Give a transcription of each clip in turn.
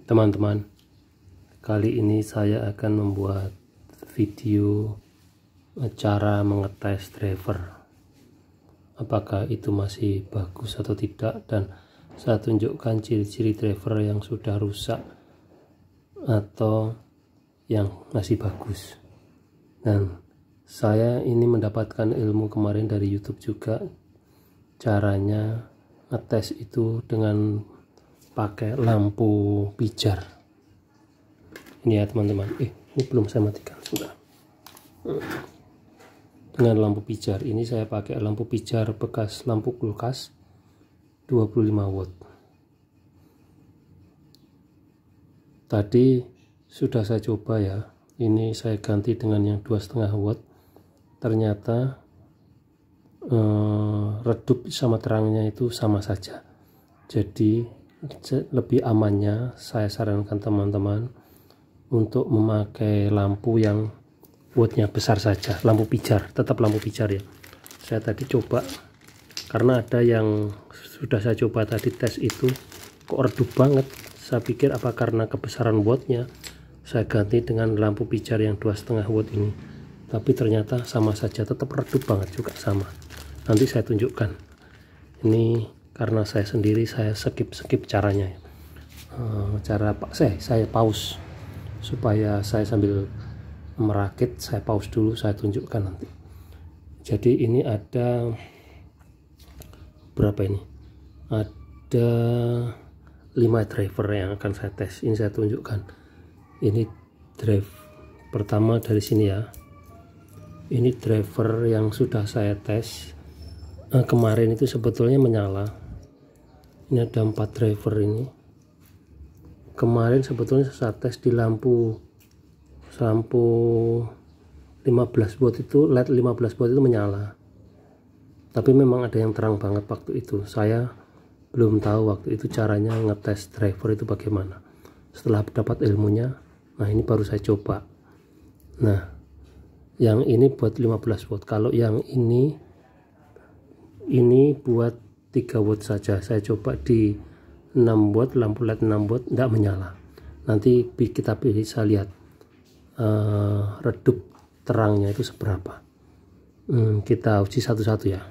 Teman-teman, kali ini saya akan membuat video cara mengetes driver, apakah itu masih bagus atau tidak, dan saya tunjukkan ciri-ciri driver yang sudah rusak atau yang masih bagus. Dan saya ini mendapatkan ilmu kemarin dari YouTube juga, caranya ngetes itu dengan pakai lampu pijar. Ini ya teman-teman, ini belum saya matikan, sudah. Dengan lampu pijar ini saya pakai lampu pijar bekas lampu kulkas 25 watt. Tadi sudah saya coba ya, ini saya ganti dengan yang 2,5 watt. Ternyata redup sama terangnya itu sama saja. Jadi lebih amannya saya sarankan teman-teman untuk memakai lampu yang wattnya besar saja, lampu pijar, tetap lampu pijar ya. Saya tadi coba, karena ada yang sudah saya coba tadi tes itu kok redup banget. Saya pikir apa karena kebesaran wattnya, saya ganti dengan lampu pijar yang 2,5 watt ini, tapi ternyata sama saja, tetap redup banget juga sama. Nanti saya tunjukkan. Ini karena saya sendiri, saya skip caranya. Cara saya pause supaya saya sambil merakit, saya pause dulu, saya tunjukkan nanti. Jadi ini ada berapa ini? Ada 5 driver yang akan saya tes. Ini saya tunjukkan. Ini drive pertama dari sini ya. Ini driver yang sudah saya tes kemarin itu sebetulnya menyala. Ini ada 4 driver ini. Kemarin sebetulnya saya tes di lampu 15 watt itu, LED 15 watt itu menyala. Tapi memang ada yang terang banget waktu itu. Saya belum tahu waktu itu caranya ngetes driver itu bagaimana. Setelah dapat ilmunya, nah ini baru saya coba. Nah, yang ini buat 15 watt. Kalau yang ini buat 3 watt saja. Saya coba di 6 watt, lampu LED 6 watt, tidak menyala. Nanti kita bisa lihat redup terangnya itu seberapa. Kita uji satu-satu ya.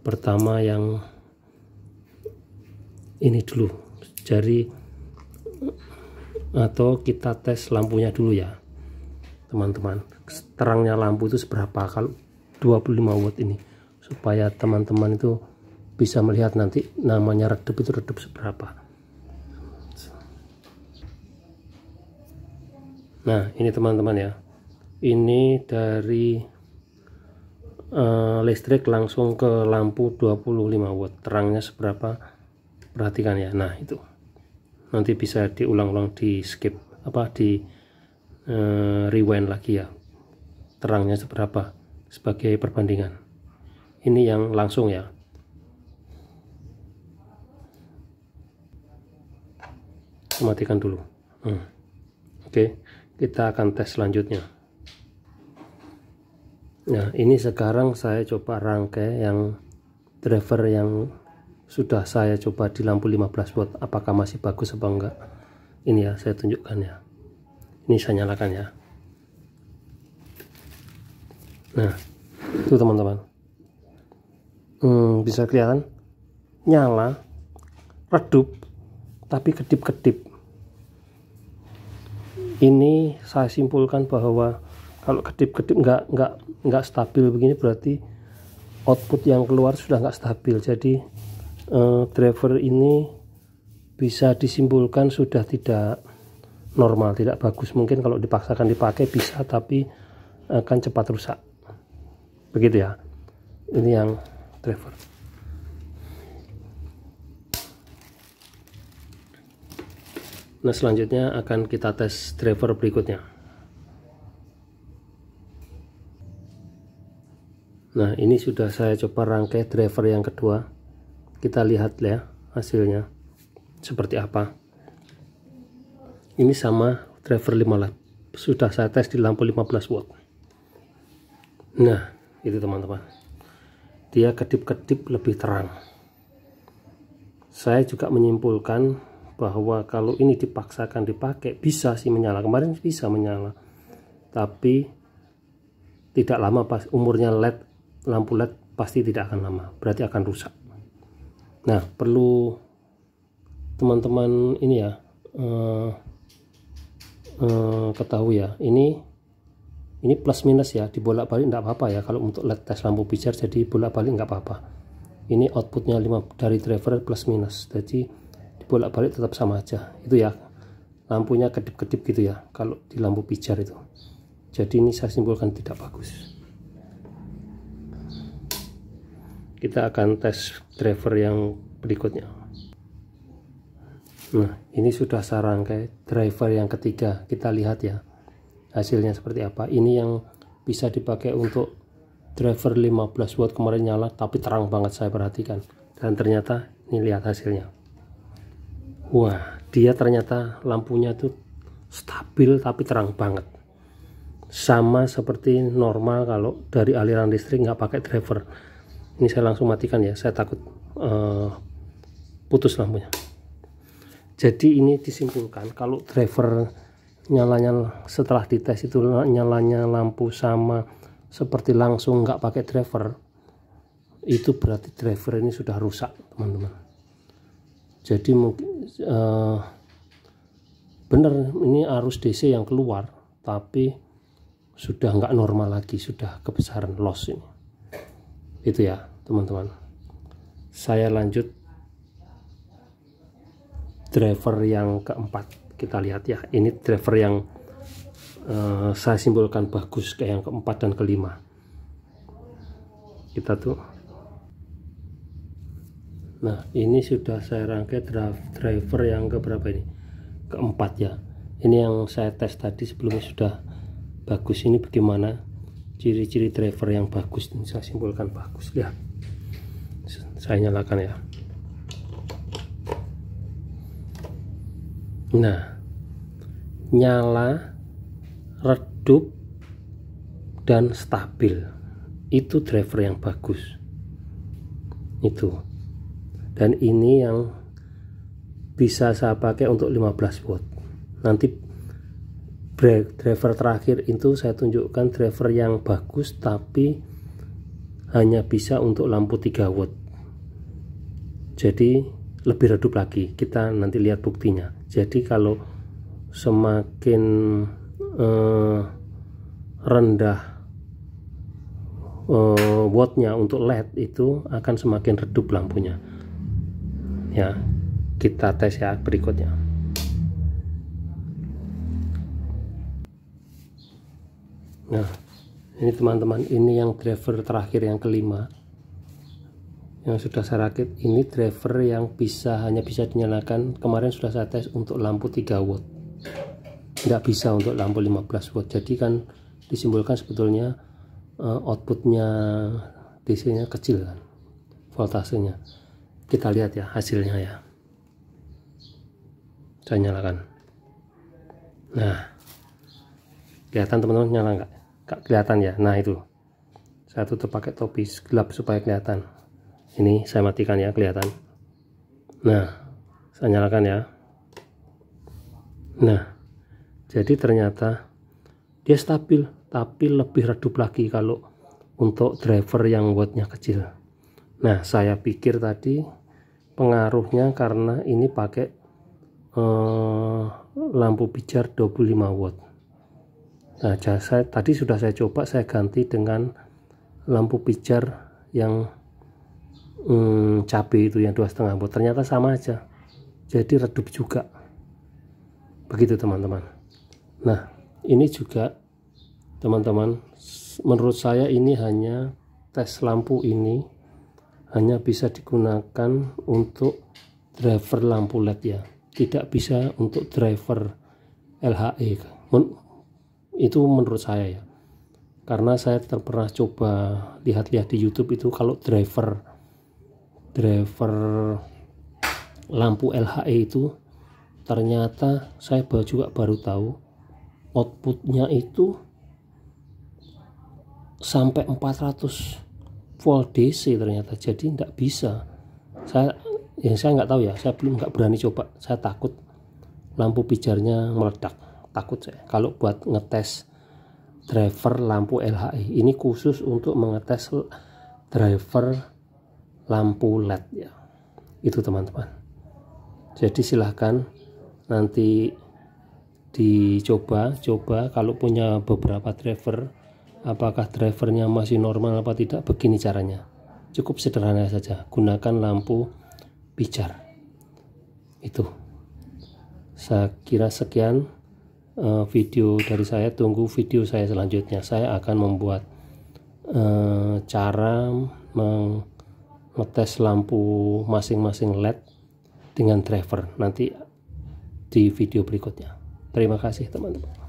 Pertama yang ini dulu, jari, atau kita tes lampunya dulu ya teman-teman. Terangnya lampu itu seberapa kalau 25 watt ini, supaya teman-teman itu bisa melihat nanti namanya redup itu redup seberapa. Nah ini teman-teman ya, ini dari listrik langsung ke lampu 25 watt, terangnya seberapa, perhatikan ya. Nah itu nanti bisa diulang-ulang, di skip di rewind lagi ya, terangnya seberapa sebagai perbandingan. Ini yang langsung ya. Matikan dulu. Oke, kita akan tes selanjutnya. Nah ini sekarang saya coba rangkai yang driver yang sudah saya coba di lampu 15 watt, apakah masih bagus apa enggak. Ini ya, saya tunjukkan ya. Ini saya nyalakan ya. Nah itu teman-teman, bisa kelihatan nyala, redup, tapi kedip-kedip. Ini saya simpulkan bahwa kalau kedip-kedip nggak stabil begini, berarti output yang keluar sudah nggak stabil. Jadi driver ini bisa disimpulkan sudah tidak normal, tidak bagus. Mungkin kalau dipaksakan dipakai bisa, tapi akan cepat rusak. Begitu ya. Ini yang driver. Nah selanjutnya akan kita tes driver berikutnya. Nah ini sudah saya coba rangkai driver yang kedua. Kita lihat ya hasilnya seperti apa. Ini sama driver 5 LED, sudah saya tes di lampu 15 watt. Nah itu teman-teman, dia kedip-kedip lebih terang. Saya juga menyimpulkan bahwa kalau ini dipaksakan dipakai bisa sih menyala. Kemarin bisa menyala, tapi tidak lama. Pas umurnya LED, lampu LED pasti tidak akan lama, berarti akan rusak. Nah, perlu teman-teman ini ya ketahui ya, ini plus minus ya, dibolak-balik enggak apa-apa ya. Kalau untuk LED tes lampu pijar jadi bolak-balik enggak apa-apa. Ini outputnya 5 dari driver plus minus, jadi dibolak-balik tetap sama aja itu ya. Lampunya kedip-kedip gitu ya kalau di lampu pijar itu. Jadi ini saya simpulkan tidak bagus. Kita akan tes driver yang berikutnya. Nah, ini sudah saya rangkai driver yang ketiga. Kita lihat ya hasilnya seperti apa. Ini yang bisa dipakai untuk driver 15 watt, kemarin nyala tapi terang banget, saya perhatikan. Dan ternyata ini lihat hasilnya. Wah, dia ternyata lampunya tuh stabil tapi terang banget. Sama seperti normal kalau dari aliran listrik nggak pakai driver. Ini saya langsung matikan ya, saya takut putus lampunya. Jadi ini disimpulkan kalau driver nyalanya setelah dites itu nyalanya lampu sama seperti langsung nggak pakai driver, itu berarti driver ini sudah rusak teman-teman. Jadi mungkin benar ini arus DC yang keluar tapi sudah nggak normal lagi, sudah kebesaran loss ini. Itu ya teman-teman. Saya lanjut driver yang keempat. Kita lihat ya, ini driver yang saya simpulkan bagus kayak yang keempat dan kelima. Kita tuh, nah ini sudah saya rangkai driver yang keberapa ini, keempat ya. Ini yang saya tes tadi sebelumnya sudah bagus. Ini bagaimana ciri-ciri driver yang bagus, ini saya simpulkan bagus. Lihat, saya nyalakan ya. Nah, nyala, redup, dan stabil, itu driver yang bagus itu. Dan ini yang bisa saya pakai untuk 15 watt. Nanti driver terakhir itu saya tunjukkan driver yang bagus tapi hanya bisa untuk lampu 3 watt, jadi lebih redup lagi. Kita nanti lihat buktinya. Jadi kalau semakin rendah wattnya untuk LED itu akan semakin redup lampunya ya. Kita tes ya berikutnya. Nah, ini teman-teman, ini yang driver terakhir yang kelima yang sudah saya rakit. Ini driver yang hanya bisa dinyalakan, kemarin sudah saya tes untuk lampu 3 watt, tidak bisa untuk lampu 15 watt. Jadi kan disimpulkan sebetulnya outputnya DC nya kecil kan, voltasenya. Kita lihat ya hasilnya ya, saya nyalakan. Nah, kelihatan teman-teman nyala nggak kelihatan ya. Nah itu saya tutup pakai topi gelap supaya kelihatan. Ini saya matikan ya, kelihatan. Nah, saya nyalakan ya. Nah, jadi ternyata dia stabil tapi lebih redup lagi kalau untuk driver yang wattnya kecil. Nah, saya pikir tadi pengaruhnya karena ini pakai lampu pijar 25 watt. Nah, tadi sudah saya coba, saya ganti dengan lampu pijar yang cabai itu yang 2,5 watt, ternyata sama aja, jadi redup juga. Begitu teman-teman. Nah, ini juga teman-teman, menurut saya ini hanya tes lampu ini hanya bisa digunakan untuk driver lampu LED ya, tidak bisa untuk driver LHE. Itu menurut saya ya, karena saya pernah coba lihat-lihat di YouTube itu kalau driver lampu LHE itu ternyata saya juga baru tahu outputnya itu sampai 400 volt DC ternyata. Jadi tidak bisa. Saya Yang saya nggak tahu ya, saya belum nggak berani coba, saya takut lampu pijarnya meledak, takut saya. Kalau buat ngetes driver lampu LHI, ini khusus untuk mengetes driver lampu LED ya, itu teman-teman. Jadi silahkan nanti dicoba kalau punya beberapa driver, apakah drivernya masih normal apa tidak. Begini caranya, cukup sederhana saja, gunakan lampu pijar. Itu saya kira sekian video dari saya. Tunggu video saya selanjutnya. Saya akan membuat cara mengetes lampu masing-masing LED dengan driver nanti di video berikutnya. Terima kasih teman-teman.